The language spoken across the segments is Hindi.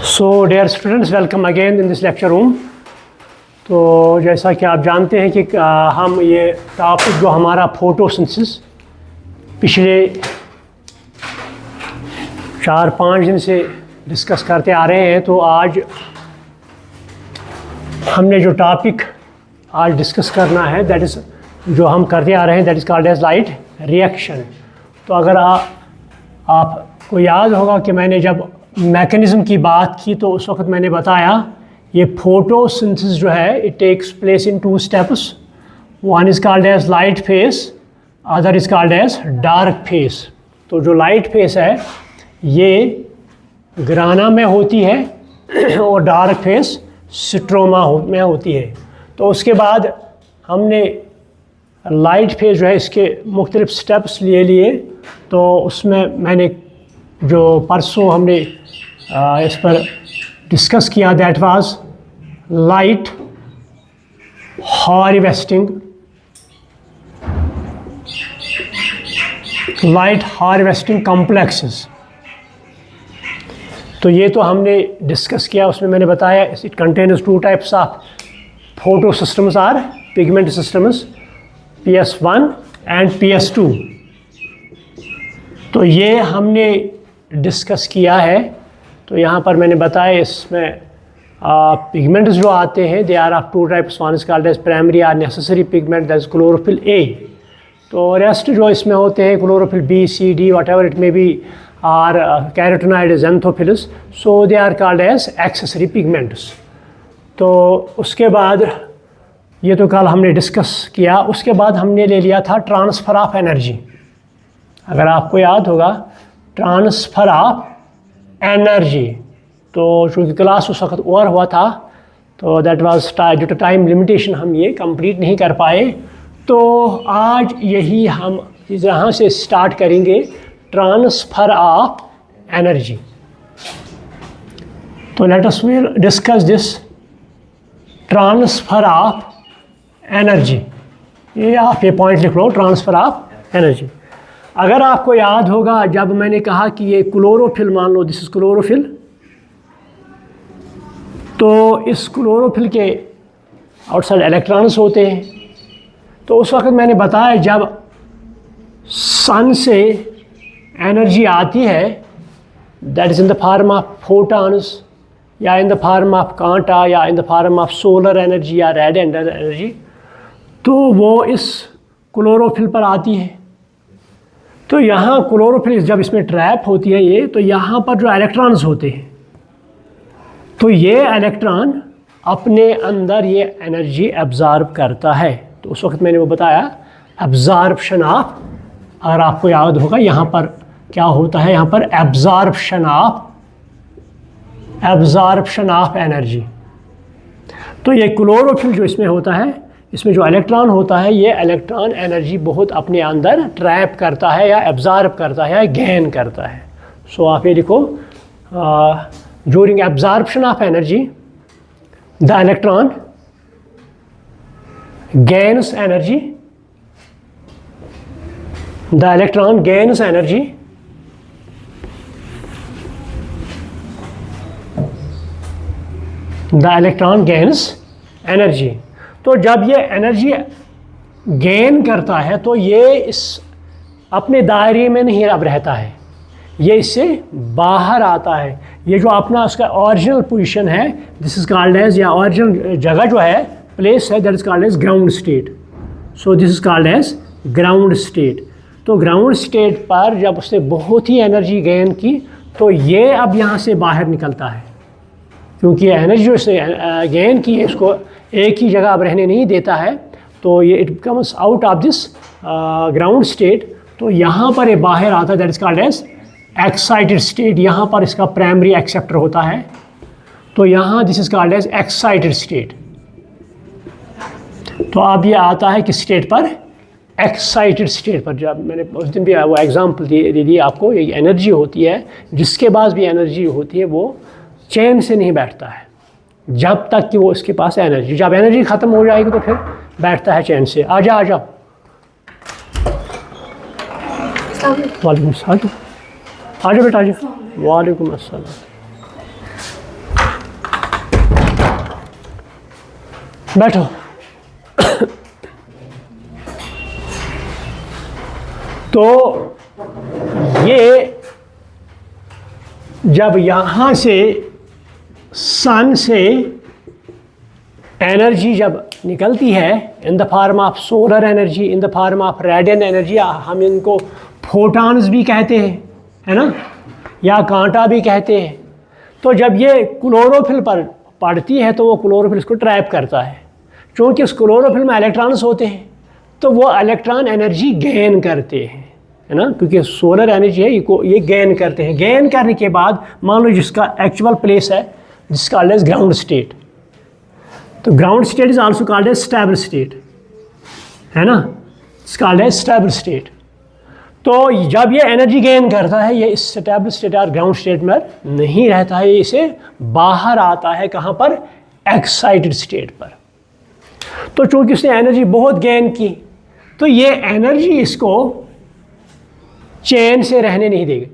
So dear students, welcome again in this lecture room. तो जैसा कि आप जानते हैं कि हम ये टॉपिक जो हमारा फोटोसिंथेसिस पिछले 4-5 दिन से डिस्कस करते आ रहे हैं। तो आज हमने जो टॉपिक आज डिस्कस करना है दैट इज़ जो हम करते आ रहे हैं that is called as light reaction. तो अगर आपको याद होगा कि मैंने जब मैकेनिज़्म की बात की तो उस वक्त मैंने बताया ये फोटोसिंथेसिस जो है it takes place in 2 steps. One is called as light phase, other is called as dark phase. तो जो लाइट फेस है ये ग्राना में होती है और डार्क फेस स्ट्रोमा में होती है। तो उसके बाद हमने लाइट फेस जो है इसके मुख्तलिफ स्टेप्स लिए तो उसमें मैंने जो परसों हमने इस पर डिस्कस किया that was light harvesting, light harvesting complexes. तो ये तो हमने डिस्कस किया, उसमें मैंने बताया it contains 2 types of photo systems or pigment systems PS1 and PS2। तो ये हमने डिस्कस किया है। तो यहाँ पर मैंने बताया इसमें पिगमेंट्स जो आते हैं they are of 2 types. One is called as primary or necessary pigment that is chlorophyll A। तो रेस्ट जो इसमें होते हैं chlorophyll B, C, D whatever it may be are carotenoid xanthophylls, so they are called as accessory pigments. तो उसके बाद ये तो कल हमने डिस्कस किया। उसके बाद हमने ले लिया था ट्रांसफ़र ऑफ एनर्जी। अगर आपको याद होगा ट्रांसफ़र ऑफ एनर्जी, तो चूँकि क्लास उस वक्त ओवर हुआ था तो that was due to time limitation हम ये कंप्लीट नहीं कर पाए। तो आज यही हम यहाँ से स्टार्ट करेंगे ट्रांसफ़र ऑफ एनर्जी। तो let us discuss this transfer of energy. ये आप ये पॉइंट लिख लो, ट्रांसफ़र ऑफ एनर्जी। अगर आपको याद होगा जब मैंने कहा कि ये क्लोरोफिल, मान लो दिस इज़ क्लोरोफिल, तो इस क्लोरोफिल के आउटसाइड इलेक्ट्रॉन्स होते हैं। तो उस वक्त मैंने बताया जब सन से एनर्जी आती है that is in the form of photons या इन द फॉर्म ऑफ कांटा या इन the form of solar energy या रेडिएंट एनर्जी, तो वो इस क्लोरोफिल पर आती है। तो यहाँ क्लोरोफिल जब इसमें ट्रैप होती है ये, तो यहाँ पर जो इलेक्ट्रॉन्स होते हैं तो ये इलेक्ट्रॉन अपने अंदर ये एनर्जी एब्ज़ॉर्ब करता है। तो उस वक्त मैंने वो बताया एब्ज़ॉर्प्शन ऑफ, अगर आपको याद होगा यहाँ पर क्या होता है, यहाँ पर एब्ज़ॉर्प्शन ऑफ एनर्जी। तो ये क्लोरोफिल जो इसमें होता है, इसमें जो इलेक्ट्रॉन होता है ये इलेक्ट्रॉन एनर्जी बहुत अपने अंदर ट्रैप करता है या एब्ज़ॉर्ब करता है या गेन करता है। सो आप ये लिखो, during absorption of energy the electron gains energy, the electron gains energy the electron gains energy. तो जब ये एनर्जी गेन करता है तो ये इस अपने दायरे में नहीं अब रहता है, ये इससे बाहर आता है। ये जो अपना उसका ओरिजिनल पोजीशन है दिस इज़ कॉल्ड एज, या ओरिजिनल जगह जो है प्लेस है that is called as ground state. So this is called as ground state. तो ग्राउंड स्टेट पर जब उसने बहुत ही एनर्जी गेन की तो ये अब यहाँ से बाहर निकलता है, क्योंकि एनर्जी जो इसने गेन की है इसको एक ही जगह अब रहने नहीं देता है। तो ये it comes out of this ground state. तो यहाँ पर ये बाहर आता है that is called as excited state. यहाँ पर इसका प्राइमरी एक्सेप्टर होता है, तो यहाँ this is called as excited state. तो अब ये आता है किस स्टेट पर, एक्साइटेड स्टेट पर। जब मैंने उस दिन भी वो एग्जांपल दे दी आपको, ये एनर्जी होती है, जिसके पास भी एनर्जी होती है वो चैन से नहीं बैठता है जब तक कि वो इसके पास एनर्जी, जब एनर्जी ख़त्म हो जाएगी तो फिर बैठता है चैन से। आ जाओ वालेकुम सलाम, आ जाओ बेटा आ जाओ। वालेकुम अस्सलाम। बैठो। तो ये जब यहाँ से सन से एनर्जी जब निकलती है इन the form of solar energy, in the form of radiant energy, हम इनको फोटॉन्स भी कहते हैं, है ना, या कांटा भी कहते हैं। तो जब ये क्लोरोफिल पर पड़ती है तो वो क्लोरोफिल इसको ट्रैप करता है। क्योंकि उस क्लोरोफिल में इलेक्ट्रॉन्स होते हैं तो वो इलेक्ट्रॉन एनर्जी गेन करते हैं, है ना, क्योंकि सोलर एनर्जी है ये गेन करते हैं। गेन करने के बाद मान लो जिसका एक्चुअल प्लेस है जिसका कॉल्ड एज ग्राउंड स्टेट, तो ground state is also called as stable state, है ना, it's called as stable state. तो जब ये एनर्जी गेन करता है ये इस स्टेबल स्टेट और ग्राउंड स्टेट में नहीं रहता है, इसे बाहर आता है कहाँ पर, एक्साइटेड स्टेट पर। तो चूंकि उसने एनर्जी बहुत गेन की तो ये एनर्जी इसको चैन से रहने नहीं देगी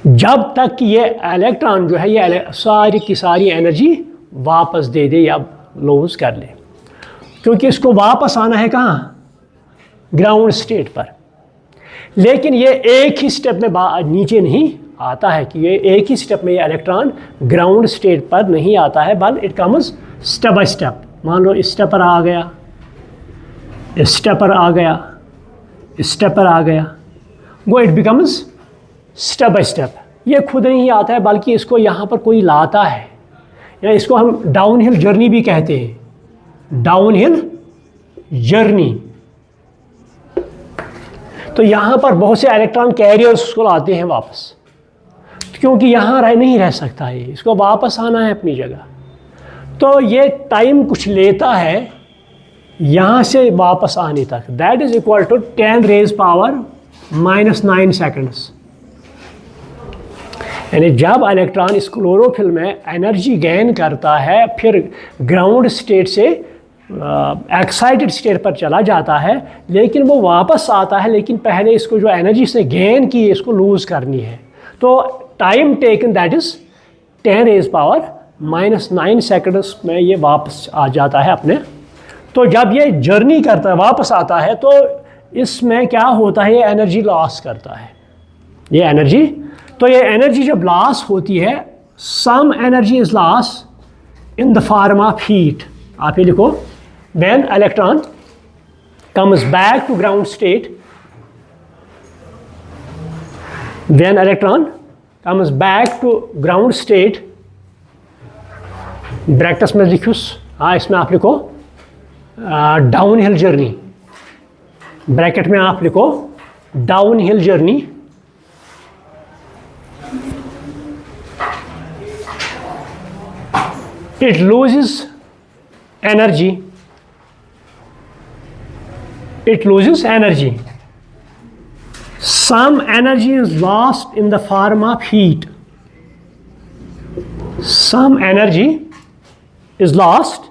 जब तक कि ये इलेक्ट्रॉन जो है ये सारी की सारी एनर्जी वापस दे दे या लूज कर ले, क्योंकि इसको वापस आना है कहाँ, ग्राउंड स्टेट पर। लेकिन ये एक ही स्टेप में नीचे नहीं आता है कि ये एक ही स्टेप में ये इलेक्ट्रॉन ग्राउंड स्टेट पर नहीं आता है, but it comes step by step. मान लो इस स्टेप पर आ गया, इस स्टेप पर आ गया, इस स्टेप पर आ गया, वो it becomes step by step. ये खुद नहीं आता है बल्कि इसको यहाँ पर कोई लाता है, या इसको हम डाउन हिल जर्नी भी कहते हैं, डाउन हिल जर्नी। तो यहाँ पर बहुत से इलेक्ट्रॉन कैरियर्स उसको लाते हैं वापस, क्योंकि यहाँ नहीं रह सकता है, इसको वापस आना है अपनी जगह। तो ये टाइम कुछ लेता है यहाँ से वापस आने तक, that is equal to 10 raise power -9 seconds. यानी जब इलेक्ट्रॉन इस क्लोरोफिल में एनर्जी गेन करता है फिर ग्राउंड स्टेट से एक्साइटेड स्टेट पर चला जाता है, लेकिन वो वापस आता है, लेकिन पहले इसको जो एनर्जी से गेन की है इसको लूज़ करनी है। तो time taken that is 10 raise power -9 seconds में ये वापस आ जाता है अपने। तो जब ये जर्नी करता है वापस आता है तो इसमें क्या होता है, ये एनर्जी लॉस करता है, ये एनर्जी। तो ये एनर्जी जब लॉस होती है, some energy is loss in the form of heat. आप ये लिखो, when electron comes back to ground state, when electron comes back to ground state, brackets में लिखूस, हाँ इसमें आप लिखो डाउन हिल जर्नी, ब्रैकेट में आप लिखो down hill journey. It loses energy. It loses energy. Some energy is lost in the form of heat. Some energy is lost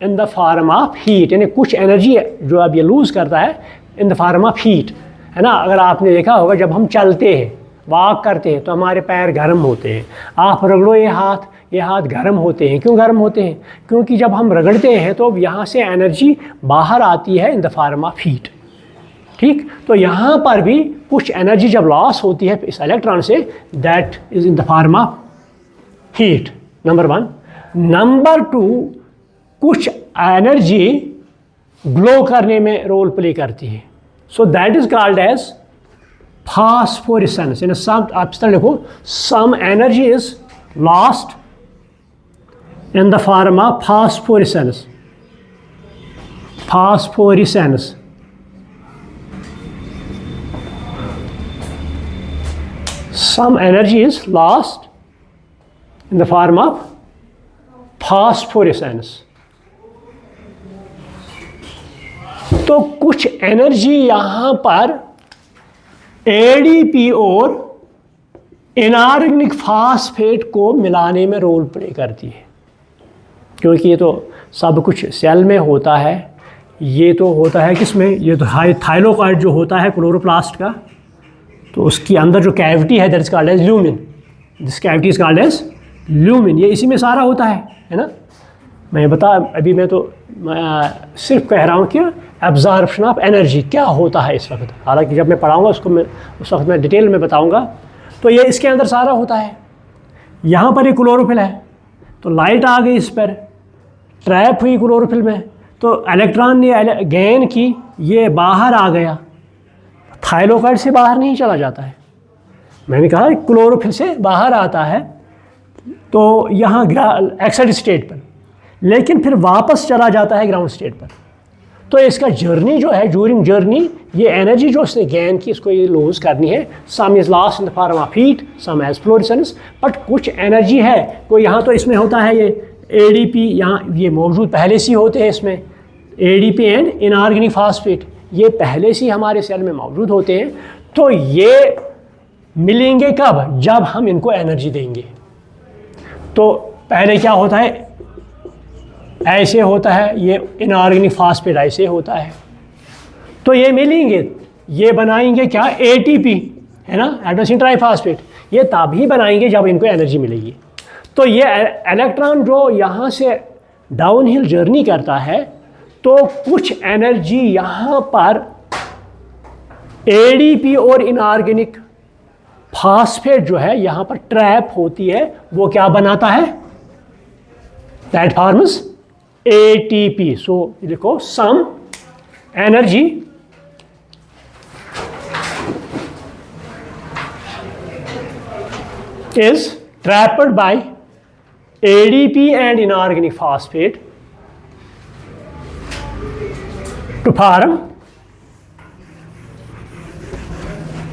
in the form of heat. यानी कुछ एनर्जी जो अब ये लूज करता है in the form of heat, है ना। अगर आपने देखा होगा जब हम चलते हैं, वॉक करते हैं तो हमारे पैर गर्म होते हैं। आप रगड़ो ये हाथ गर्म होते हैं। क्यों गर्म होते हैं? क्योंकि जब हम रगड़ते हैं तो यहाँ से एनर्जी बाहर आती है इन द फॉर्म ऑफ हीट। ठीक, तो यहाँ पर भी कुछ एनर्जी जब लॉस होती है इस इलेक्ट्रॉन से, that is in the form of heat, number 1। Number 2, कुछ एनर्जी ग्लो करने में रोल प्ले करती है, so that is called as phosphorescence. आप इस तरह लिखो, some energy is lost in the form of phosphorescence. Phosphorescence. Some energy is lost in the form of phosphorescence. तो कुछ एनर्जी यहाँ पर ADP और इनऑर्गेनिक फास्फेट को मिलाने में रोल प्ले करती है, क्योंकि ये तो सब कुछ सेल में होता है। ये तो होता है किसमें, ये तो थाइलोकॉइड जो होता है क्लोरोप्लास्ट का, तो उसकी अंदर जो कैविटी है that is called as lumen. This cavity is called as lumen. ये इसी में सारा होता है ना। अभी मैं तो सिर्फ कह रहा हूँ कि एब्जॉर्प्शन ऑफ एनर्जी क्या होता है इस वक्त। हालांकि जब मैं पढ़ाऊँगा उसको मैं उस वक्त मैं डिटेल में बताऊँगा। तो ये इसके अंदर सारा होता है। यहाँ पर एक क्लोरोफिल है, तो लाइट आ गई इस पर, ट्रैप हुई क्लोरोफिल में, तो इलेक्ट्रॉन ने गेन की, ये बाहर आ गया। थाइलोकाइड से बाहर नहीं चला जाता है, मैंने कहा क्लोरोफिल से बाहर आता है तो यहाँ एक्साइटेड स्टेट पर, लेकिन फिर वापस चला जाता है ग्राउंड स्टेट पर। तो इसका जर्नी जो है, ड्यूरिंग जर्नी ये एनर्जी जो उसने गेन की इसको ये लूज करनी है। Some is lost in the form of heat, some as fluorescence, but कुछ एनर्जी है। कोई यहाँ तो इसमें होता है ये एडीपी, यहाँ ये मौजूद पहले से ही होते हैं इसमें, एडीपी एंड इनऑर्गेनिक फॉस्फेट, ये पहले से ही हमारे सेल में मौजूद होते हैं। तो ये मिलेंगे कब? जब हम इनको एनर्जी देंगे। तो पहले क्या होता है, ऐसे होता है, ये इनऑर्गेनिक फॉस्फेट ऐसे होता है। तो ये मिलेंगे, ये बनाएंगे क्या? एटीपी, है ना, एडेनोसिन ट्राइफॉस्फेट। ये तभी बनाएंगे जब इनको एनर्जी मिलेगी। तो ये इलेक्ट्रॉन जो यहाँ से डाउनहिल जर्नी करता है, तो कुछ एनर्जी यहाँ पर एडीपी और इनऑर्गेनिक फॉस्फेट जो है यहाँ पर ट्रैप होती है। वो क्या बनाता है? That forms ATP. सो लिखो some energy is trapped by ADP and inorganic phosphate to form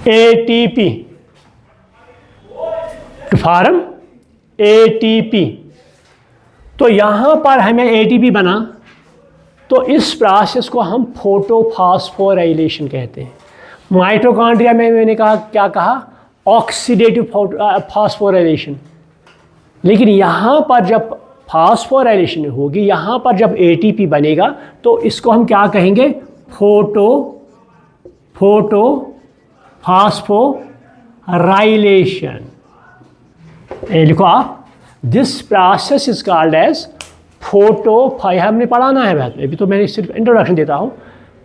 ATP. To form ATP. तो यहाँ पर हमें ATP बना, तो इस प्रोसेस को हम फोटोफॉस्फोराइलेशन कहते हैं। माइटोकॉन्ड्रिया में मैंने कहा, क्या कहा? Oxidative phosphorylation. लेकिन यहाँ पर जब फॉस्फोराइलेशन होगी, यहाँ पर जब एटीपी बनेगा, तो इसको हम क्या कहेंगे? फोटोफॉस्फोराइलेशन। लिखो आप, this process is called as हमने पढ़ाना है बात, अभी तो मैंने सिर्फ इंट्रोडक्शन देता हूँ।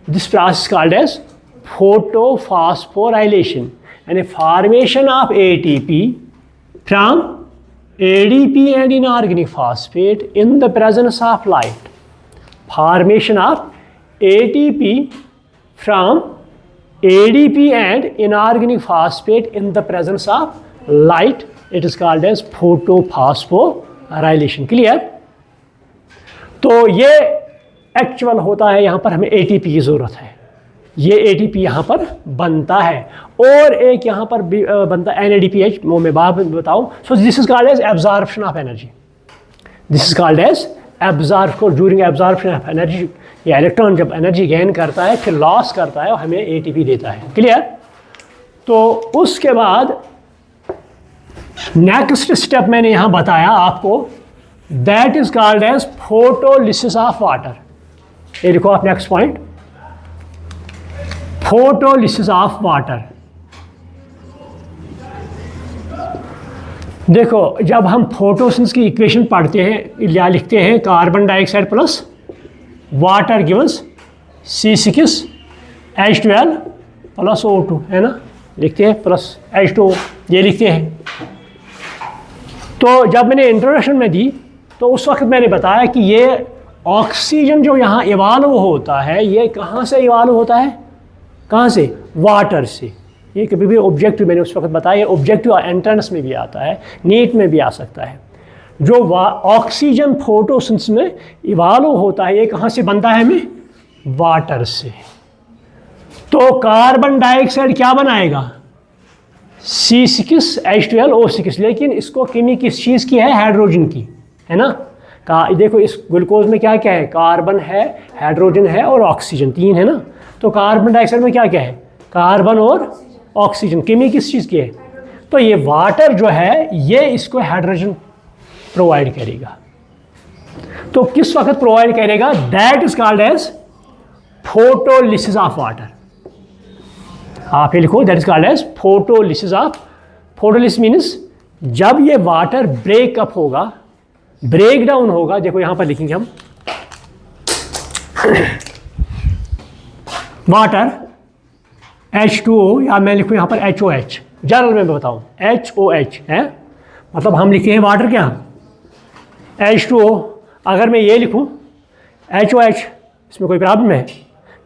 This process called as photophosphorylation and a formation of ATP from ADP and inorganic phosphate in the presence of light. Formation of ATP from ADP and inorganic phosphate in the presence of light. It is called as photophosphorylation. Clear? तो ये एक्चुअल होता है, यहाँ पर हमें ATP की ज़रूरत है। ये ATP यहाँ पर बनता है, और एक यहाँ पर बनता है NADPH, वो मैं बाद में बताऊँ। So this is called as absorption of energy. This is called as during absorption of energy. ये इलेक्ट्रॉन जब एनर्जी गेन करता है, फिर लॉस करता है और हमें ATP देता है। क्लियर? तो उसके बाद नेक्स्ट स्टेप मैंने यहाँ बताया आपको, that is called as photolysis of water. ये देखो आप next point, photolysis of water. देखो, जब हम फोटोसिंथेसिस की इक्वेशन पढ़ते हैं या लिखते हैं, carbon dioxide plus water gives C6H12 plus O2, है ना, लिखते हैं प्लस H2O, ये लिखते हैं। तो जब मैंने इंट्रोडक्शन में दी, तो उस वक्त मैंने बताया कि ये ऑक्सीजन जो यहाँ इवाल्व होता है, ये कहाँ से इवाल्व होता है? कहाँ से? वाटर से। ये कभी भी ऑब्जेक्टिव, मैंने उस वक्त बताया, ऑब्जेक्टिव एंट्रेंस में भी आता है, नीट में भी आ सकता है। जो ऑक्सीजन फोटोसिंथेसिस में इवाल्व होता है, ये कहाँ से बनता है? हमें वाटर से। तो कार्बन डाइऑक्साइड क्या बनाएगा? C6H12O6, लेकिन इसको केमी किस चीज़ की है? हाइड्रोजन की, है ना। देखो इस ग्लूकोज में क्या क्या है? कार्बन है, हाइड्रोजन है और ऑक्सीजन, 3 है ना। तो कार्बन डाइऑक्साइड में क्या क्या है? कार्बन और ऑक्सीजन। केमी किस चीज़ की है? तो ये वाटर जो है, ये इसको हाइड्रोजन प्रोवाइड करेगा। तो किस वक्त प्रोवाइड करेगा? That is called as photolysis of water. आप ये लिखो, that is called as photolysis of. Photolysis means जब ये वाटर ब्रेकअप होगा, ब्रेक डाउन होगा, देखो यहाँ पर लिखेंगे हम वाटर H2O, या मैं लिखूँ यहाँ पर HOH, जनरल में बताऊँ HOH है, मतलब हम लिखे हैं वाटर क्या H2O। अगर मैं ये लिखूँ HOH, इसमें कोई प्रॉब्लम है?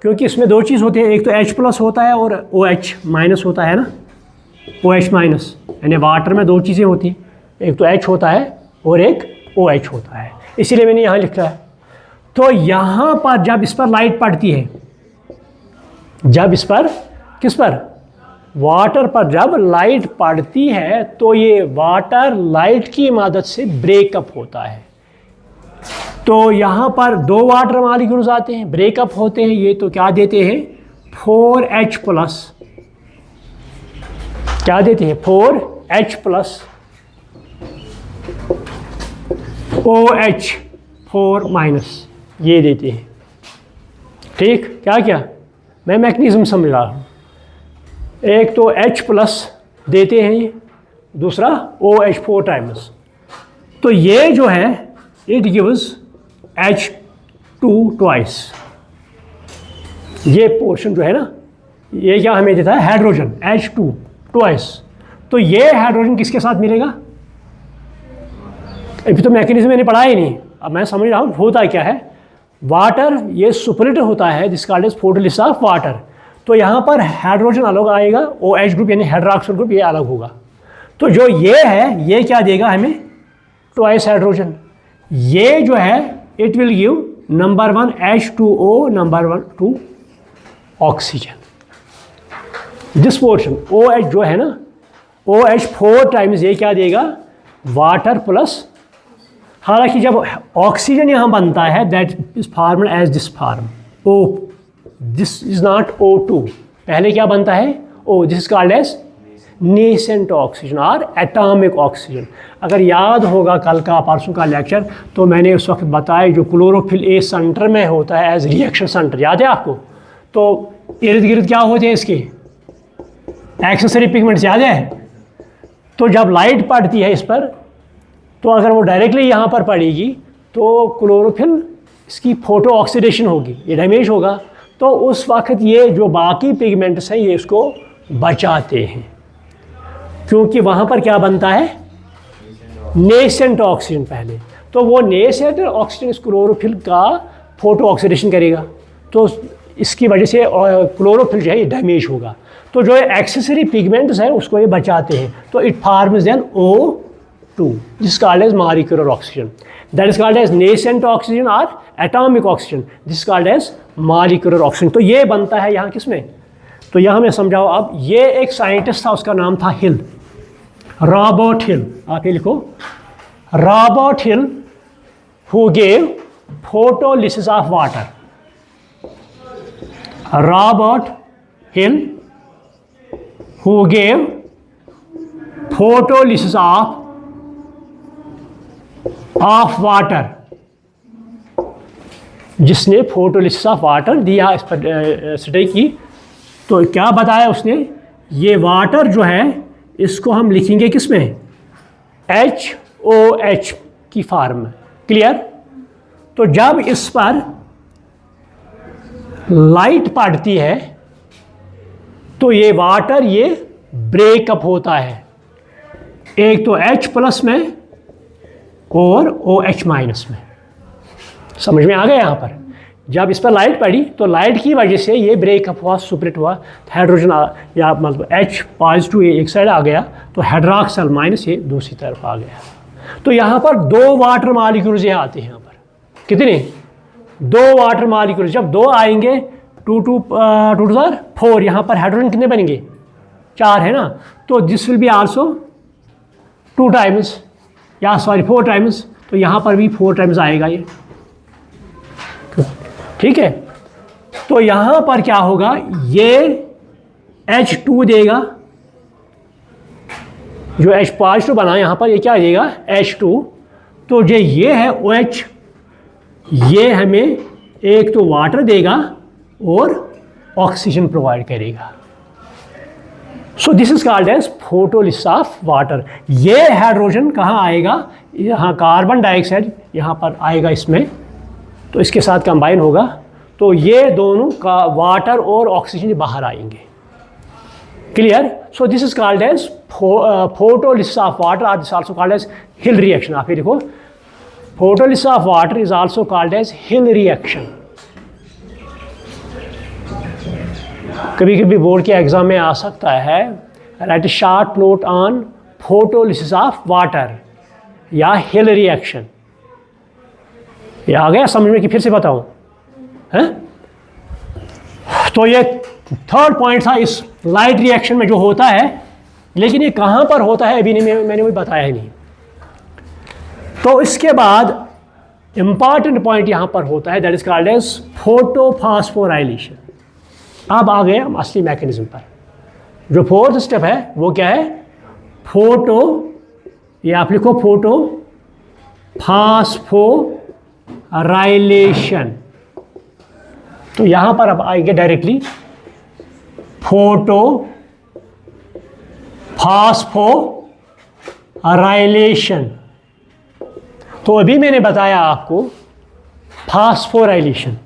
क्योंकि इसमें दो चीज़ होती है, एक तो H प्लस होता है और OH माइनस होता है ना, OH माइनस, यानी वाटर में दो चीज़ें होती हैं, एक तो H होता है और एक OH होता है, इसीलिए मैंने यहाँ लिखा है। तो यहाँ पर जब इस पर लाइट पड़ती है, जब इस पर, किस पर, वाटर पर जब लाइट पड़ती है तो ये वाटर लाइट की मदद से ब्रेकअप होता है। तो यहाँ पर दो वाटर मॉलिक्यूल्स आते हैं, ब्रेकअप होते हैं, ये तो क्या देते हैं 4H प्लस, क्या देते हैं 4H प्लस OH 4 माइनस, ये देते हैं। ठीक, क्या क्या मैं मैकेनिज्म समझ रहा हूँ। एक तो H प्लस देते हैं ये, दूसरा OH 4 टाइम्स। तो ये जो है इट गिव्स H2 ट्वाइस, ये पोर्शन जो है ना, ये क्या हमें देता है हाइड्रोजन H2 ट्वाइस। तो ये हाइड्रोजन किसके साथ मिलेगा? अभी तो मैकेनिज्म मैंने पढ़ा ही नहीं, अब मैं समझ रहा हूँ होता क्या है। वाटर ये सुपरलेटिव होता है जिसका called is photolysis of water. तो यहाँ पर हाइड्रोजन अलग आएगा, OH ग्रुप यानी हाइड्रोक्सिल ग्रुप ये अलग होगा। तो जो ये है ये क्या देगा हमें ट्वाइस हाइड्रोजन। ये जो है it will give number 1 H2O, number 2 oxygen. This portion OH जो है ना, OH 4 टाइम्स ये क्या देगा वाटर प्लस, हालांकि जब ऑक्सीजन यहाँ बनता है that is formed as this form O, this is not O2, पहले क्या बनता है O, this is called as nascent oxygen और एटॉमिक ऑक्सीजन। अगर याद होगा कल का परसों का लेक्चर, तो मैंने उस वक्त बताया जो क्लोरोफिल ए सेंटर में होता है एज रिएक्शन सेंटर, याद है आपको? तो इर्द गिर्द क्या होते हैं इसके एक्सेसरी पिगमेंट्स, याद है? तो जब लाइट पड़ती है इस पर, तो अगर वो डायरेक्टली यहाँ पर पड़ेगी तो क्लोरोफिल इसकी फोटो ऑक्सीडेशन होगी, ये डैमेज होगा। तो उस वक्त ये जो बाकी पिगमेंट्स हैं ये इसको बचाते हैं, क्योंकि वहाँ पर क्या बनता है नेसेंट ऑक्सीजन पहले। तो वो नेसेंट ऑक्सीजन इस क्लोरोफिल का फोटो ऑक्सीडेशन करेगा, तो इसकी वजह से क्लोरोफिल जो है ये डैमेज होगा। तो जो एक्सेसरी पिगमेंट्स हैं उसको ये बचाते हैं। तो it forms then O2, this called as molecular oxygen, that is called as nascent oxygen और atomic oxygen, this called as molecular oxygen. तो ये बनता है यहाँ किसमें? तो यहाँ मैं समझाओ। अब ये एक साइंटिस्ट था, उसका नाम था हिल, रॉबर्ट हिल, आप ये लिखो Robert hill, who gave photolysis of water. Robert hill who gave photolysis of water, जिसने फोटोलिसिस ऑफ वाटर दिया, इस पर स्टडी की। तो क्या बताया उसने, ये वाटर जो है इसको हम लिखेंगे किसमें HOH की फॉर्म में, क्लियर? तो जब इस पर लाइट पड़ती है तो ये वाटर ये ब्रेकअप होता है, एक तो H प्लस में और OH माइनस में। समझ में आ गया? यहाँ पर जब इस पर लाइट पड़ी तो लाइट की वजह से ये ब्रेकअप हुआ, सुपरेट हुआ, हाइड्रोजन या मतलब H पॉजिटिव ये एक साइड आ गया, तो हाइड्रोक्साइल माइनस ये दूसरी तरफ आ गया। तो यहाँ पर दो वाटर मॉलिक्यूल्स ये आते हैं, यहाँ पर कितने? दो वाटर मॉलिक्यूल्स। जब दो आएंगे 2 to 4, यहाँ पर हाइड्रोजन कितने बनेंगे? 4 है ना। तो this will be also 2 times, या सॉरी 4 टाइम्स। तो यहाँ पर भी 4 टाइम्स आएगा ये, ठीक है। तो यहाँ पर क्या होगा, ये H2 देगा, जो H पॉजिटिव बना यहाँ पर, ये क्या देगा H2। तो ये है OH, ये हमें एक तो वाटर देगा और ऑक्सीजन प्रोवाइड करेगा। So this is called as photolysis of water. ये हाइड्रोजन कहाँ आएगा, यहाँ कार्बन डाइऑक्साइड यहाँ पर आएगा इसमें, तो इसके साथ कंबाइन होगा, तो ये दोनों का वाटर और ऑक्सीजन बाहर आएंगे। Clear? So this is called as photolysis of water, or this also called as Hill reaction. आप ये देखो, photolysis of water is also called as Hill reaction. कभी कभी बोर्ड के एग्जाम में आ सकता है, write a short note on photolysis of water या हिल रिएक्शन। ये आ गया समझ में कि फिर से बताऊं? हैं? तो ये थर्ड पॉइंट था इस लाइट रिएक्शन में जो होता है, लेकिन ये कहाँ पर होता है अभी नहीं, मैंने भी बताया ही नहीं। तो इसके बाद इंपॉर्टेंट पॉइंट यहाँ पर होता है, that is called as photophosphorylation. अब आ गए हम असली मैकेनिज्म पर। जो फोर्थ स्टेप है वो क्या है? फोटो, ये आप लिखो फोटो फास्फोराइलेशन। तो यहां पर अब आएंगे डायरेक्टली फोटो फास्फोराइलेशन। तो अभी मैंने बताया आपको फास्फोराइलेशन,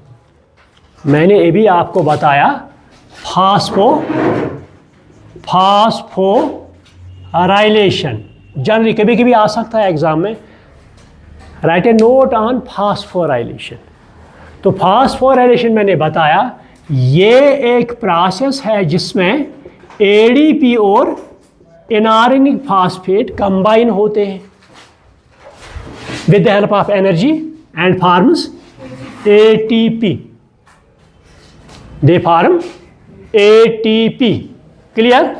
मैंने अभी आपको बताया फास्फोराइलेशन। जनरली कभी कभी आ सकता है एग्जाम में, right A note on phosphorylation. तो फास्फोराइलेशन मैंने बताया, ये एक प्रोसेस है जिसमें एडीपी और इनऑर्गेनिक फास्फेट कंबाइन होते हैं with the help of energy and forms ATP. They form ATP. Clear?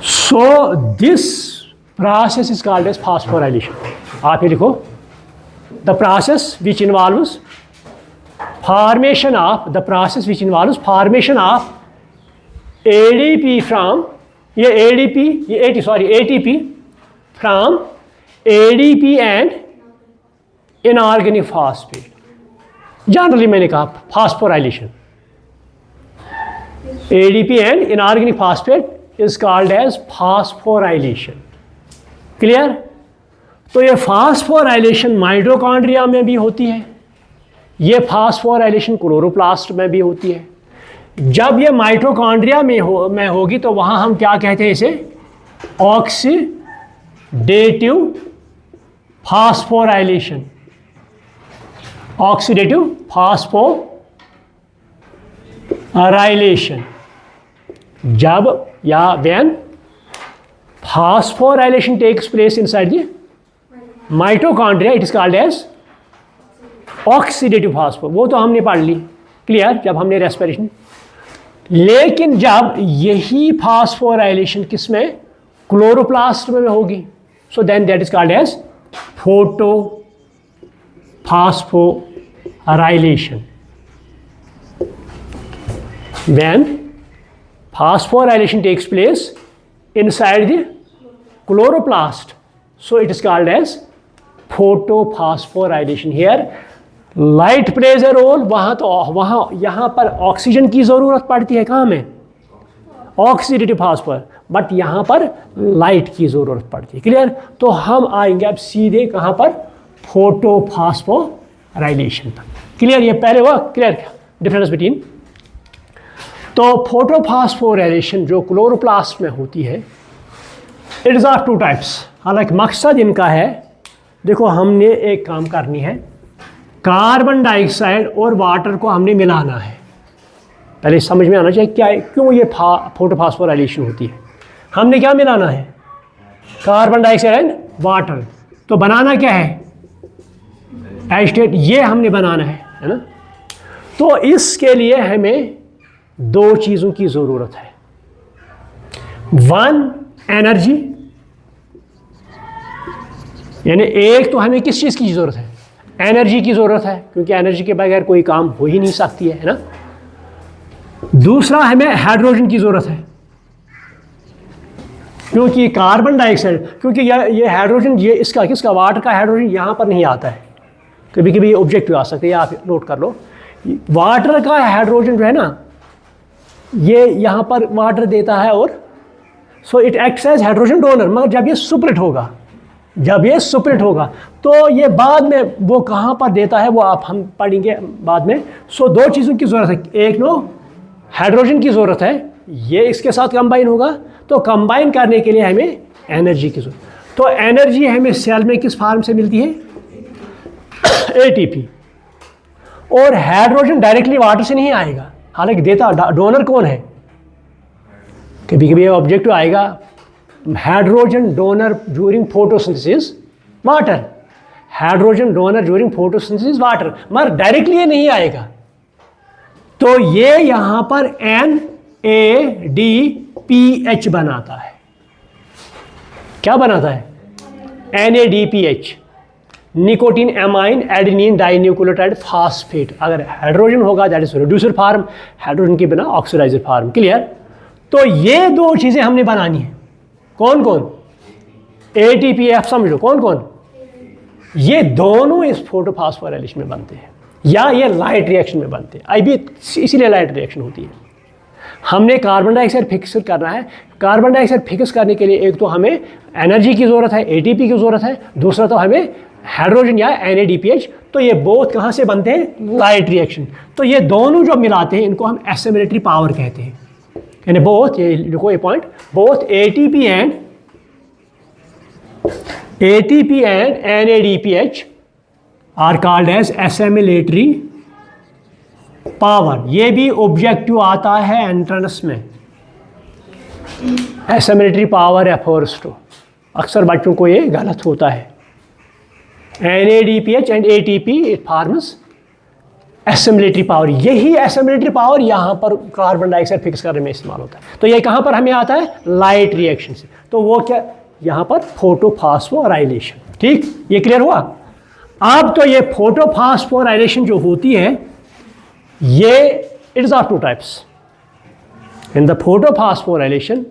So this process is called as phosphorylation. आप ये लिखो, the process which involves formation of ADP from ATP from ADP and inorganic phosphate. Generally मैंने कहा phosphorylation, ADP and inorganic phosphate is called as phosphorylation. Clear? तो ये फास्फोराइलेशन माइटोकॉन्ड्रिया में भी होती है, ये फास्फोराइलेशन क्लोरोप्लास्ट में भी होती है। जब ये माइटोकॉन्ड्रिया में होगी तो वहाँ हम क्या कहते हैं इसे? Oxidative phosphorylation. Oxidative phosphorylation. जब या when phosphorylation takes place inside the mitochondria, it is called as oxidative phospho. वो तो हमने पढ़ ली, क्लियर, जब हमने रेस्पिरेशन। लेकिन जब यही फास्फोराइलेशन किसमें? क्लोरोप्लास्ट में होगी, so then that is called as photo phosphorylation. When phosphorylation takes place inside the chloroplast, so it is called as photophosphorylation. Here light plays a role. वहाँ यहाँ पर ऑक्सीजन की ज़रूरत पड़ती है, कहाँ में? ऑक्सीडेटिव फास्फोर, बट यहाँ पर लाइट की ज़रूरत पड़ती है। क्लियर? तो हम आएंगे अब सीधे कहाँ पर? फोटोफॉस्फोराइलेशन तक। क्लियर? ये पहले हुआ क्लियर डिफरेंस बिटवीन। तो फोटोफॉस्फोराइलेशन जो क्लोरोप्लास्ट में होती है, it is of two types. हालांकि मकसद इनका है, देखो हमने एक काम करनी है, कार्बन डाइऑक्साइड और वाटर को हमने मिलाना है। पहले समझ में आना चाहिए क्या है, क्यों ये फोटोफॉस्फोराइलेशन होती है। हमने क्या मिलाना है? Carbon dioxide and water. तो बनाना क्या है? एस्टेट, ये हमने बनाना है ना। तो इसके लिए हमें दो चीज़ों की ज़रूरत है। वन, एनर्जी, यानी एक तो हमें किस चीज़ की ज़रूरत है? एनर्जी की ज़रूरत है, क्योंकि एनर्जी के बगैर कोई काम हो ही नहीं सकती है ना। दूसरा, हमें हाइड्रोजन की ज़रूरत है, क्योंकि कार्बन डाइऑक्साइड, क्योंकि ये हाइड्रोजन, ये इसका किसका? वाटर का हाइड्रोजन यहाँ पर नहीं आता है। कभी कभी ये ऑब्जेक्टिव आ सकते हैं, आप नोट कर लो। वाटर का हाइड्रोजन जो है ना, ये यहाँ पर वाटर देता है और so it acts as hydrogen donor. मगर जब ये स्प्लिट होगा, जब ये स्प्लिट होगा तो ये बाद में वो कहाँ पर देता है वो आप हम पढ़ेंगे बाद में। सो दो चीज़ों की ज़रूरत है, एक नो हाइड्रोजन की ज़रूरत है, ये इसके साथ कंबाइन होगा, तो कंबाइन करने के लिए हमें एनर्जी की ज़रूरत। तो एनर्जी हमें सेल में किस फार्म से मिलती है? एटीपी। और हाइड्रोजन डायरेक्टली वाटर से नहीं आएगा, हालांकि देता डोनर कौन है? कभी कभी ऑब्जेक्टिव आएगा hydrogen donor during photosynthesis water, hydrogen donor during photosynthesis water, मगर डायरेक्टली ये नहीं आएगा। तो ये यहां पर NADPH बनाता है। क्या बनाता है? NADPH, nicotine amine adenine dinucleotide phosphate. अगर हाइड्रोजन होगा that is reducer form, hydrogen के बिना ऑक्सीडाइजर फार्म। क्लियर? तो ये दो चीजें हमने बनानी है। कौन कौन? ATPF समझ लो कौन कौन? ये दोनों इस फोटोफॉस्फोराइलेशन में बनते हैं या ये लाइट रिएक्शन में बनते हैं। अभी इसीलिए लाइट रिएक्शन होती है। हमने कार्बन डाइऑक्साइड फिक्स करना है। कार्बन डाइऑक्साइड फिक्स करने के लिए एक तो हमें एनर्जी की ज़रूरत है, ATP की ज़रूरत है, दूसरा तो हमें हाइड्रोजन या NADPH। तो ये बोथ कहाँ से बनते हैं? Light reaction. तो ये दोनों जो मिलाते हैं इनको हम एसिमिलेटरी पावर कहते हैं। यानी बोथ, ये लिखो ये point, both ATP and NADPH are called as assimilatory power. ये भी ऑब्जेक्टिव आता है एंट्रेंस में, एसिमिलेटरी पावर या फोर्स टू। अक्सर बच्चों को ये गलत होता है। NADPH and ATP it forms assimilatory power. यही एसिमिलेटरी पावर यहाँ पर कार्बन डाइऑक्साइड फिक्स करने में इस्तेमाल होता है। तो ये कहाँ पर हमें आता है? लाइट रिएक्शन से। तो वो क्या? यहाँ पर फोटोफॉस्फोराइलेशन। ठीक, ये क्लियर हुआ? अब तो ये फोटोफॉस्फोराइलेशन जो होती है ये it is of two types. In the photophosphorylation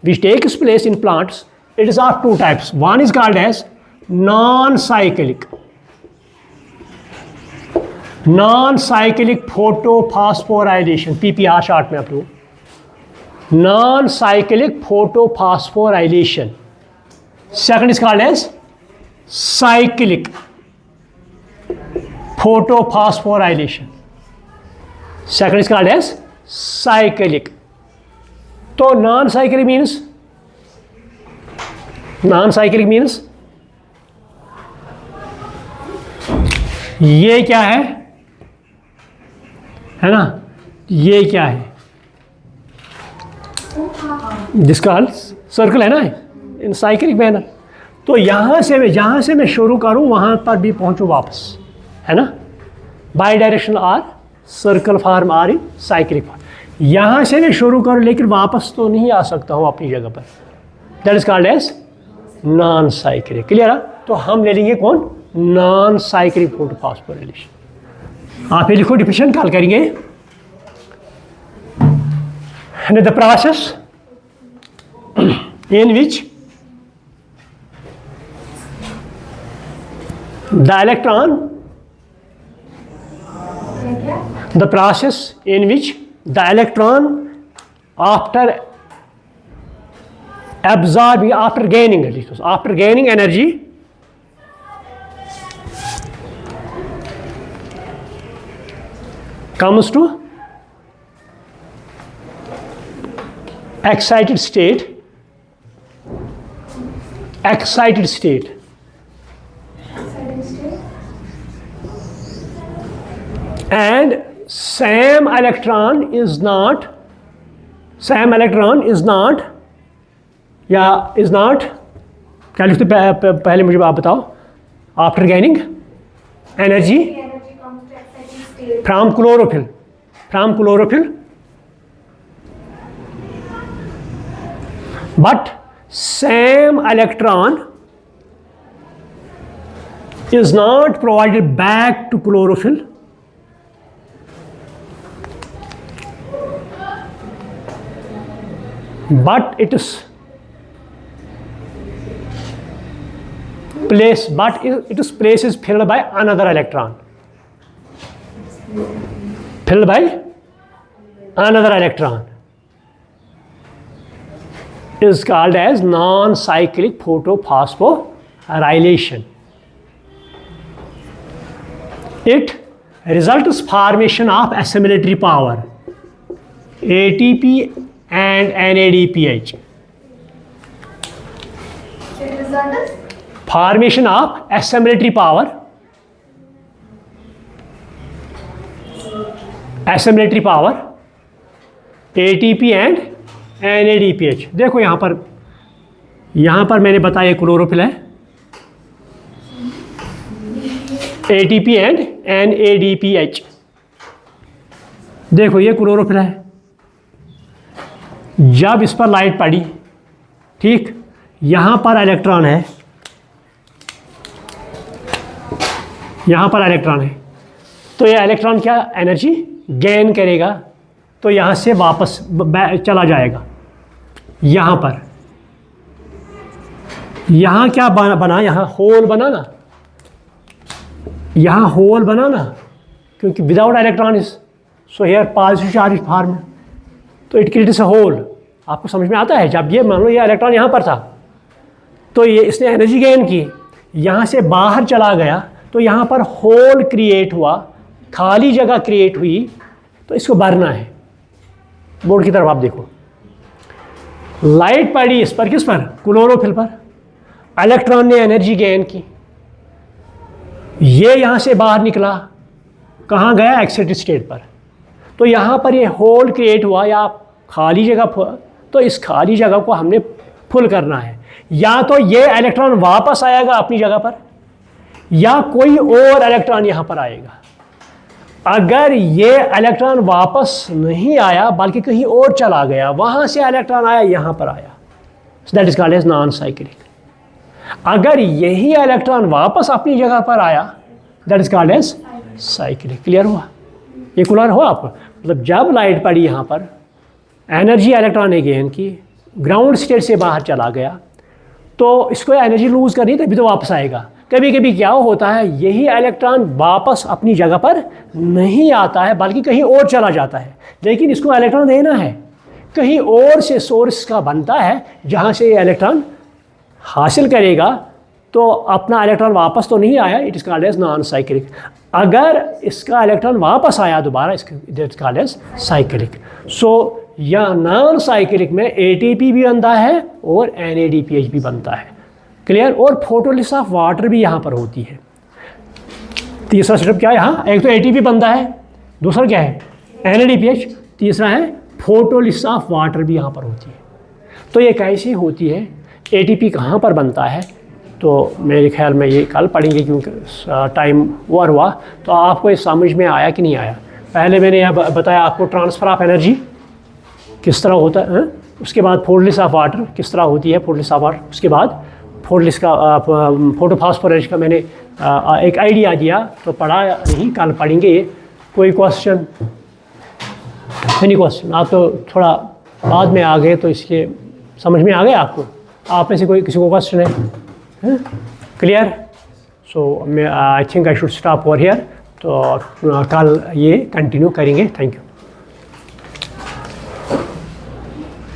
which takes place in plants it is of two types. One is called as non cyclic photophosphorylation, PPR short में आप लोग। Non cyclic photophosphorylation. Second is called as cyclic photophosphorylation. Second is called as cyclic. तो नॉन साइक्लिक मीन्स ये क्या है ना? ये क्या है? जिसका सर्कल है ना इन साइक्लिक मैनर। तो जहाँ से मैं शुरू करूँ वहाँ पर भी पहुँचूँ वापस, है ना? Bidirectional or circle form or in cyclic form. यहाँ से मैं शुरू करूँ लेकिन वापस तो नहीं आ सकता हूँ अपनी जगह पर। That is called as non cyclic. Clear है? तो हम ले लेंगे कौन? Non cyclic photophosphorylation. आप ये लिखो, डिफिनेशन कॉल करेंगे। The process in which the electron, the process in which the electron after absorbing, after gaining energy comes to excited state and same electron is not क्या लिखते पहले मुझे आप बताओ। After gaining energy from chlorophyll but same electron is not provided back to chlorophyll, but it is place is filled by another electron. is called as non-cyclic photophosphorylation. It results formation of assimilatory power, ATP and NADPH. It results Formation of assimilatory power, ATP and NADPH. देखो यहाँ पर मैंने बताया क्लोरोफिल है, ATP एंड NADPH. देखो ये क्लोरोफिल है. जब इस पर लाइट पड़ी, ठीक, यहाँ पर इलेक्ट्रॉन है, यहाँ पर इलेक्ट्रॉन है, तो ये इलेक्ट्रॉन क्या एनर्जी गेन करेगा, तो यहाँ से वापस चला जाएगा. यहाँ पर यहाँ क्या बना, यहाँ होल बना ना, यहाँ होल बना ना, क्योंकि without electron is so here positive charge form, तो इट क्रिएट्स अ होल. आपको समझ में आता है? जब ये मान लो ये इलेक्ट्रॉन यहाँ पर था, तो ये इसने एनर्जी गेन की, यहाँ से बाहर चला गया, तो यहाँ पर होल क्रिएट हुआ, खाली जगह क्रिएट हुई, तो इसको भरना है. बोर्ड की तरफ आप देखो, लाइट पड़ी इस पर, किस पर? क्लोरोफिल पर. इलेक्ट्रॉन ने एनर्जी गेन की, ये यहाँ से बाहर निकला, कहाँ गया? एक्साइटेड स्टेट पर. तो यहाँ पर ये होल क्रिएट हुआ या खाली जगह, तो इस खाली जगह को हमने फुल करना है. या तो ये इलेक्ट्रॉन वापस आएगा अपनी जगह पर, या कोई और इलेक्ट्रॉन यहाँ पर आएगा. अगर ये इलेक्ट्रॉन वापस नहीं आया बल्कि कहीं और चला गया, वहाँ से इलेक्ट्रॉन आया यहाँ पर आया, that is called as non cyclic. अगर यही इलेक्ट्रॉन वापस अपनी जगह पर आया, that is called as cyclic. Clear हुआ? ये क्लियर हुआ आपको? मतलब जब लाइट पड़ी यहाँ पर, एनर्जी इलेक्ट्रॉन ने गेन की, ग्राउंड स्टेट से बाहर चला गया, तो इसको एनर्जी लूज़ करनी तभी तो वापस आएगा. कभी कभी क्या होता है, यही इलेक्ट्रॉन वापस अपनी जगह पर नहीं आता है बल्कि कहीं और चला जाता है, लेकिन इसको इलेक्ट्रॉन देना है, कहीं और से सोर्स का बनता है जहाँ से ये इलेक्ट्रॉन हासिल करेगा, तो अपना इलेक्ट्रॉन वापस तो नहीं आया, it is called as non cyclic. अगर इसका इलेक्ट्रॉन वापस आया दोबारा, it is called as cyclic. So या नॉन साइक्लिक में ATP भी बनता है और NADPH भी बनता है. क्लियर? और फोटोलिसिस ऑफ वाटर भी यहाँ पर होती है. तीसरा स्टेप क्या है यहाँ? एक तो ATP बनता है, दूसरा क्या है? NADPH, तीसरा है फोटोलिसिस ऑफ वाटर भी यहाँ पर होती है. तो ये कैसी होती है, ATP कहाँ पर बनता है, तो मेरे ख्याल में ये कल पढ़ेंगे क्योंकि टाइम ओवर हुआ. तो आपको ये समझ में आया कि नहीं आया? पहले मैंने यह बताया आपको ट्रांसफ़र ऑफ एनर्जी किस तरह होता है, उसके बाद फोटोलिसिस ऑफ वाटर किस तरह होती है, फोटोलिसिस ऑफ वाटर, उसके बाद फोटोलिसिस का फोटोफॉस्फोराइलेशन का मैंने एक आइडिया दिया, तो पढ़ा नहीं, कल पढ़ेंगे ये. कोई क्वेश्चन? Any question? आप तो थोड़ा बाद में आ गए, तो इसके समझ में आ गए आपको? आप में से कोई किसी को क्वेश्चन है? Clear? So I think I should stop over here. तो कल ये कंटिन्यू करेंगे. Thank you.